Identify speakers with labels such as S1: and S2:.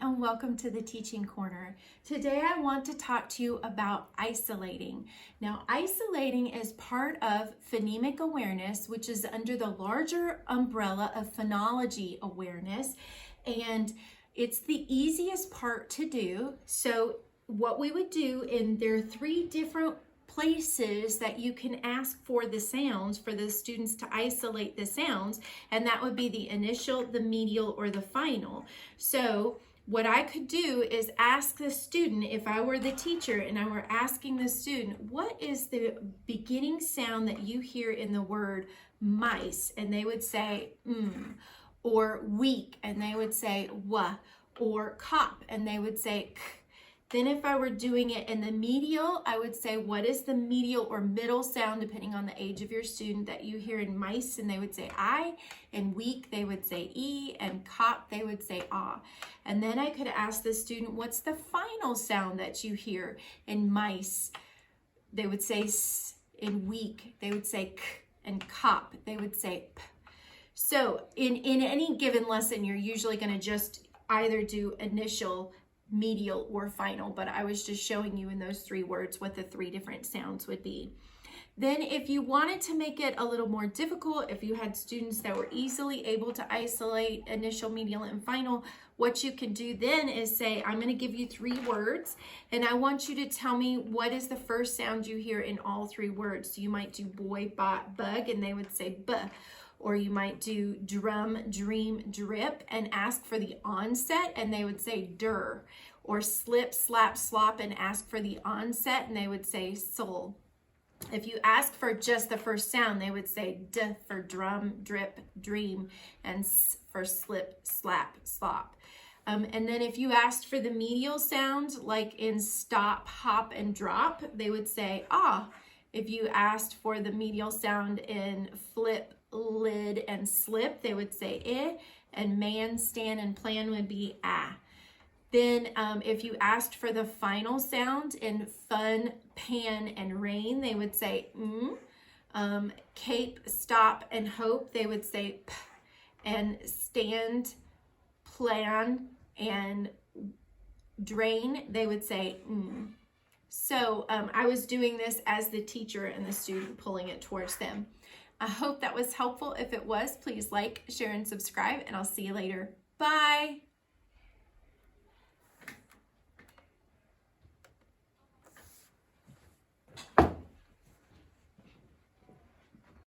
S1: and welcome to the Teaching Corner. Today I want to talk to you about isolating. Now, isolating is part of phonemic awareness, which is under the larger umbrella of phonology awareness, and it's the easiest part to do. So what we would do, and there are three different places that you can ask for the sounds for the students to isolate the sounds, and that would be the initial, the medial, or the final. So what I could do is ask the student, if I were the teacher and I were asking the student, what is the beginning sound that you hear in the word mice? And they would say or weak, and they would say wa, or cop, and they would say k. Then if I were doing it in the medial, I would say, what is the medial or middle sound, depending on the age of your student, that you hear in mice? And they would say I, and weak, they would say E, and cop, they would say ah. And then I could ask the student, what's the final sound that you hear in mice? They would say S. In weak, they would say K, and cop, they would say P. So in any given lesson, you're usually going to just either do initial, medial, or final, but I was just showing you in those three words what the three different sounds would be. Then if you wanted to make it a little more difficult, if you had students that were easily able to isolate initial, medial, and final, what you can do then is say, I'm going to give you three words, and I want you to tell me what is the first sound you hear in all three words. So you might do boy, bot, bug, and they would say buh. Or you might do drum, dream, drip, and ask for the onset, and they would say dur. Or slip, slap, slop, and ask for the onset, and they would say sol. If you ask for just the first sound, they would say d for drum, drip, dream, and s for slip, slap, slop. And then if you asked for the medial sound, like in stop, hop, and drop, they would say ah. If you asked for the medial sound in flip, lid, and slip, they would say eh, and man, stand, and plan would be ah. Then if you asked for the final sound in fun, pan, and rain, they would say cape, stop, and hope, they would say p. And stand, plan, and drain, they would say So I was doing this as the teacher and the student, pulling it towards them. I hope that was helpful. If it was, please like, share, and subscribe, and I'll see you later. Bye.